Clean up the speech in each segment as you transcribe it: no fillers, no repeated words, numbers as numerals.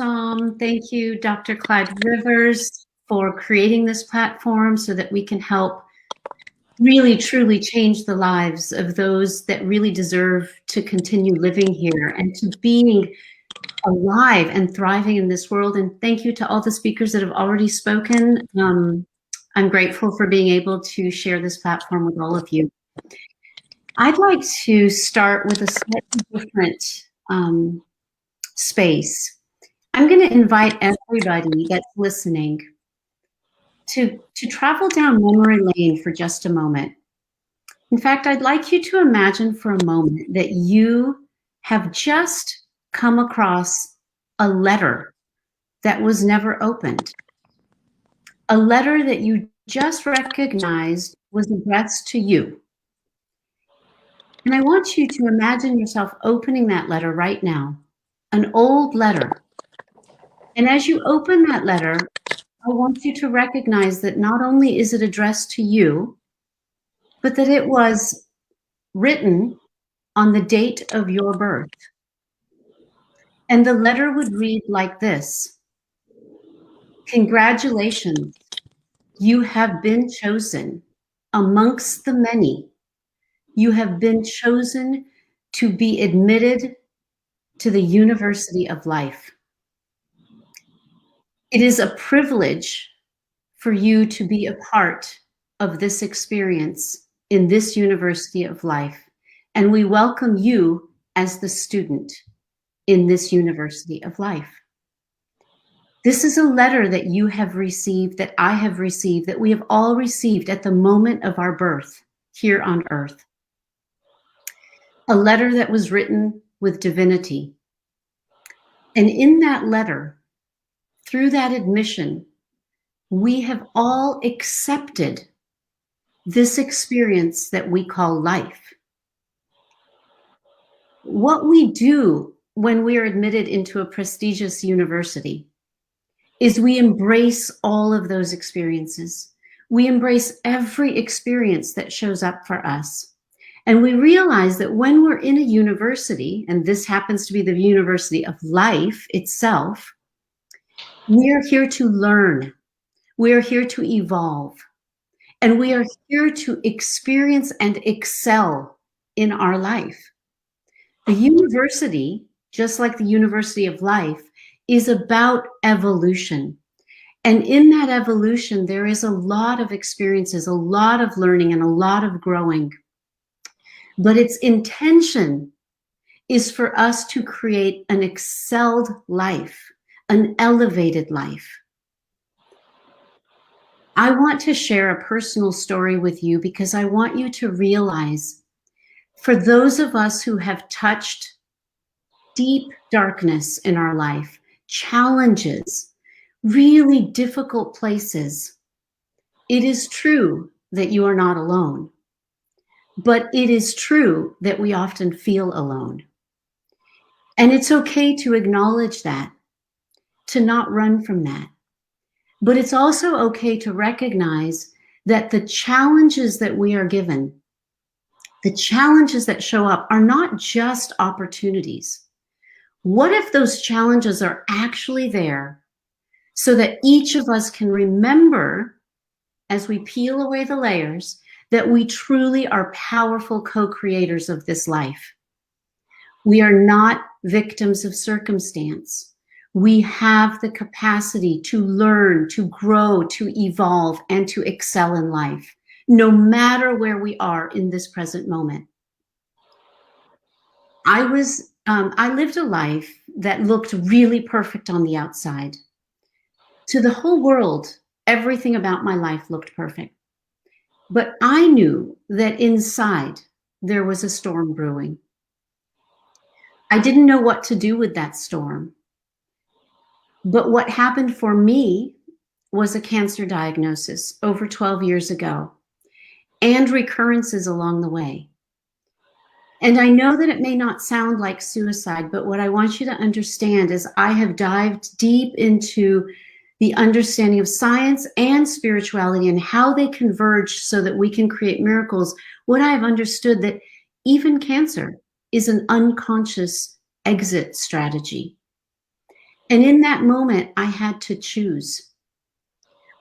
awesome. Thank you, Dr. Clyde Rivers, for creating this platform so that we can help really, truly change the lives of those that really deserve to continue living here and to being alive and thriving in this world. And thank you to all the speakers that have already spoken. I'm grateful for being able to share this platform with all of you. I'd like to start with a slightly different space. I'm going to invite everybody that's listening to travel down memory lane for just a moment. In fact, I'd like you to imagine for a moment that you have just come across a letter that was never opened. A letter that you just recognized was addressed to you. And I want you to imagine yourself opening that letter right now, an old letter. And as you open that letter, I want you to recognize that not only is it addressed to you, but that it was written on the date of your birth. And the letter would read like this: "Congratulations, you have been chosen amongst the many. You have been chosen to be admitted to the University of Life. It is a privilege for you to be a part of this experience in this University of Life, and we welcome you as the student in this University of Life." This is a letter that you have received, that I have received, that we have all received at the moment of our birth here on earth. A letter that was written with divinity. And in that letter, through that admission, we have all accepted this experience that we call life. What we do when we are admitted into a prestigious university is we embrace all of those experiences. We embrace every experience that shows up for us. And we realize that when we're in a university, and this happens to be the University of Life itself, we are here to learn. We are here to evolve. And we are here to experience and excel in our life. The university, just like the University of Life, is about evolution. And in that evolution, there is a lot of experiences, a lot of learning, and a lot of growing. But its intention is for us to create an excelled life, an elevated life. I want to share a personal story with you because I want you to realize, for those of us who have touched deep darkness in our life, challenges, really difficult places, it is true that you are not alone. But it is true that we often feel alone. And it's okay to acknowledge that, to not run from that. But it's also okay to recognize that the challenges that we are given, the challenges that show up, are not just opportunities. What if those challenges are actually there so that each of us can remember, as we peel away the layers, that we truly are powerful co-creators of this life? We are not victims of circumstance. We have the capacity to learn, to grow, to evolve, and to excel in life, no matter where we are in this present moment. I lived a life that looked really perfect on the outside. To the whole world, everything about my life looked perfect. But I knew that inside there was a storm brewing. I didn't know what to do with that storm. But what happened for me was a cancer diagnosis over 12 years ago, and recurrences along the way. And I know that it may not sound like suicide, but what I want you to understand is I have dived deep into the understanding of science and spirituality and how they converge so that we can create miracles. What I have understood, that even cancer is an unconscious exit strategy. And in that moment, I had to choose.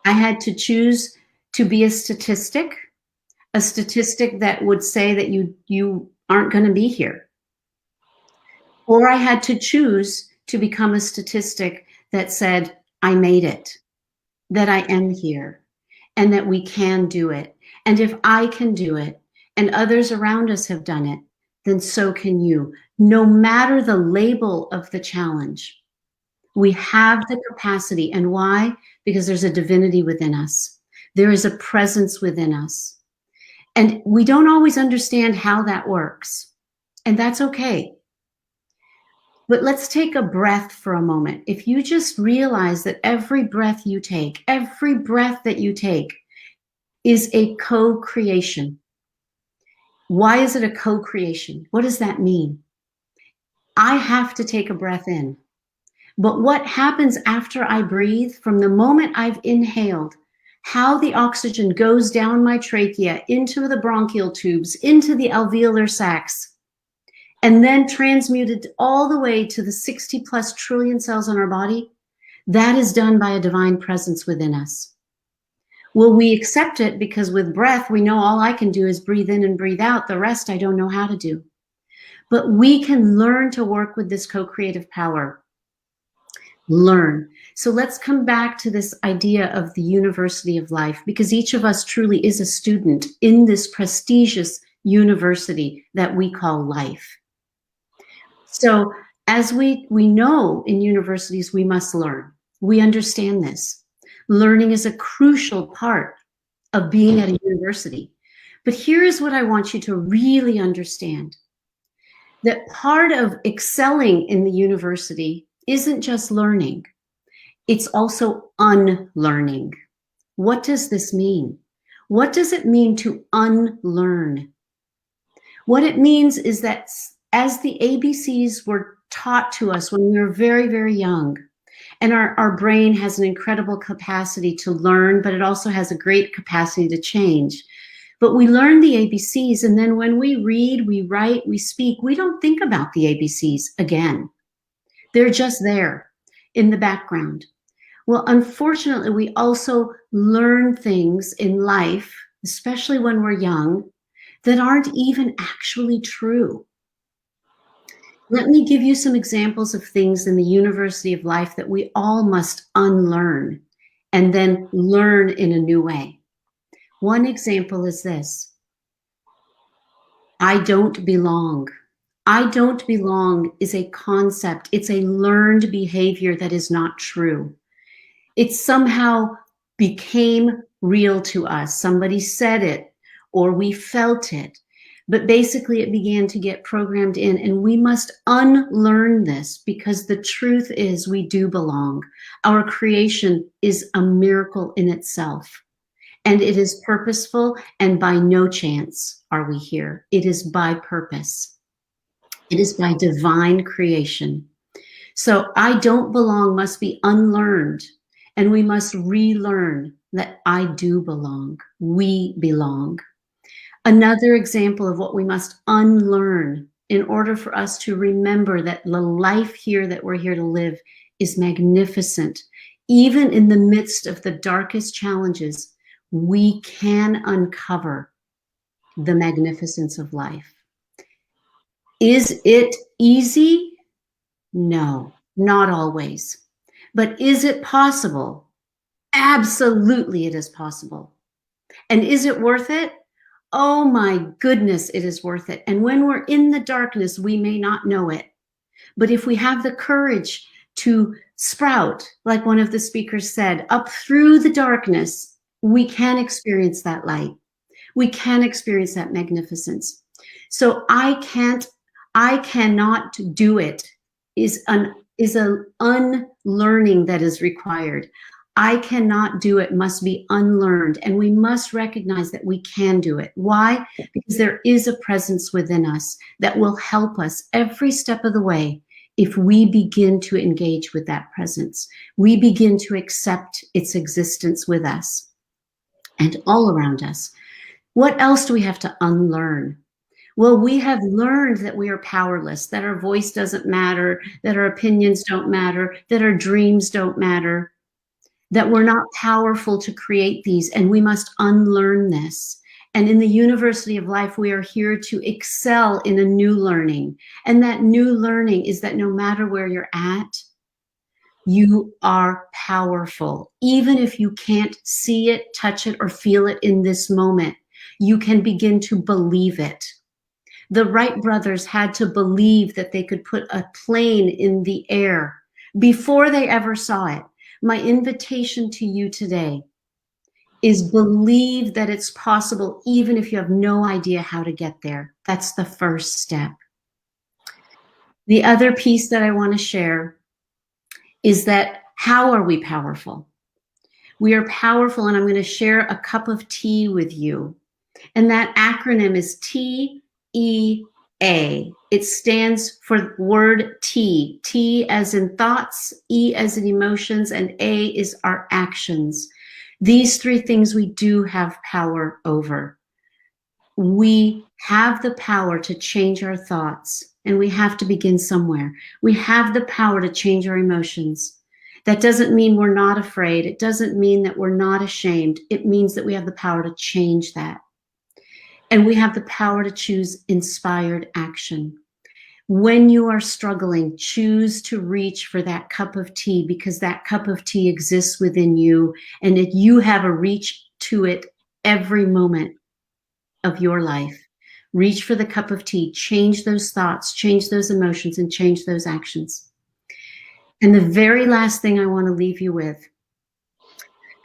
I had to choose to be a statistic that would say that you aren't going to be here. Or I had to choose to become a statistic that said, I made it, that I am here, and that we can do it. And if I can do it, and others around us have done it, then so can you. No matter the label of the challenge, we have the capacity. And why? Because there's a divinity within us. There is a presence within us. And we don't always understand how that works. And that's okay. But let's take a breath for a moment. If you just realize that every breath that you take is a co-creation. Why is it a co-creation? What does that mean? I have to take a breath in. But what happens after I breathe, from the moment I've inhaled, how the oxygen goes down my trachea, into the bronchial tubes, into the alveolar sacs, and then transmuted all the way to the 60 plus trillion cells in our body, that is done by a divine presence within us. Will we accept it? Because with breath, we know all I can do is breathe in and breathe out. The rest I don't know how to do. But we can learn to work with this co-creative power. Learn. So let's come back to this idea of the university of life, because each of us truly is a student in this prestigious university that we call life. So as we know in universities, we must learn. We understand this. Learning is a crucial part of being at a university. But here is what I want you to really understand. That part of excelling in the university isn't just learning. It's also unlearning. What does this mean? What does it mean to unlearn? What it means is that as the ABCs were taught to us when we were very, very young, and our brain has an incredible capacity to learn, but it also has a great capacity to change. But we learn the ABCs, and then when we read, we write, we speak, we don't think about the ABCs again. They're just there in the background. Well, unfortunately, we also learn things in life, especially when we're young, that aren't even actually true. Let me give you some examples of things in the university of life that we all must unlearn and then learn in a new way. One example is this. I don't belong. I don't belong is a concept. It's a learned behavior that is not true. It somehow became real to us. Somebody said it or we felt it. But basically it began to get programmed in, and we must unlearn this, because the truth is we do belong. Our creation is a miracle in itself, and it is purposeful, and by no chance are we here. It is by purpose. It is by divine creation. So I don't belong must be unlearned, and we must relearn that I do belong. We belong. Another example of what we must unlearn in order for us to remember that the life here that we're here to live is magnificent. Even in the midst of the darkest challenges, we can uncover the magnificence of life. Is it easy? No, not always. But is it possible? Absolutely, it is possible. And is it worth it? Oh my goodness, it is worth it. And when we're in the darkness, we may not know it. But if we have the courage to sprout, like one of the speakers said, up through the darkness, we can experience that light. We can experience that magnificence. So I cannot do it is a unlearning that is required. I cannot do it must be unlearned, and we must recognize that we can do it. Why? Because there is a presence within us that will help us every step of the way if we begin to engage with that presence. We begin to accept its existence with us and all around us. What else do we have to unlearn? Well, we have learned that we are powerless, that our voice doesn't matter, that our opinions don't matter, that our dreams don't matter, that we're not powerful to create these, and we must unlearn this. And in the University of Life, we are here to excel in a new learning. And that new learning is that no matter where you're at, you are powerful. Even if you can't see it, touch it, or feel it in this moment, you can begin to believe it. The Wright brothers had to believe that they could put a plane in the air before they ever saw it. My invitation to you today is believe that it's possible, even if you have no idea how to get there. That's the first step. The other piece that I want to share is that how are we powerful? We are powerful, and I'm going to share a cup of tea with you. And that acronym is TEA. It stands for word T. T as in thoughts, E as in emotions, and A is our actions. These three things we do have power over. We have the power to change our thoughts, and we have to begin somewhere. We have the power to change our emotions. That doesn't mean we're not afraid. It doesn't mean that we're not ashamed. It means that we have the power to change that. And we have the power to choose inspired action. When you are struggling, choose to reach for that cup of tea, because that cup of tea exists within you, and you have a reach to it every moment of your life. Reach for the cup of tea, change those thoughts, change those emotions, and change those actions. And the very last thing I want to leave you with,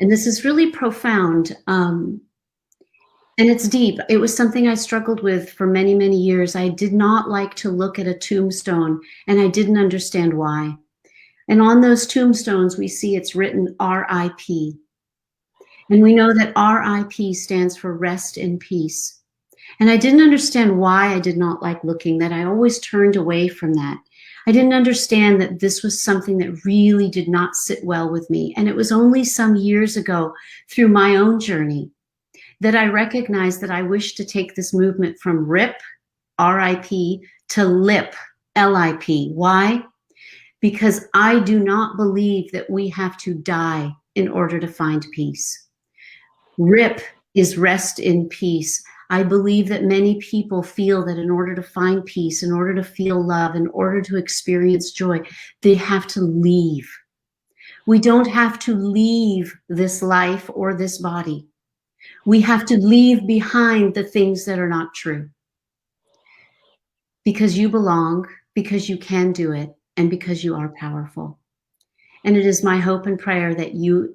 and this is really profound, and it's deep. It was something I struggled with for many, many years. I did not like to look at a tombstone, and I didn't understand why. And on those tombstones, we see it's written RIP. And we know that RIP stands for rest in peace. And I didn't understand why I did not like looking, that I always turned away from that. I didn't understand that this was something that really did not sit well with me. And it was only some years ago, through my own journey, that I recognized that I wish to take this movement from RIP, RIP, to LIP, LIP. Why? Because I do not believe that we have to die in order to find peace. RIP is rest in peace. I believe that many people feel that in order to find peace, in order to feel love, in order to experience joy, they have to leave. We don't have to leave this life or this body. We have to leave behind the things that are not true. Because you belong, because you can do it, and because you are powerful. And it is my hope and prayer that you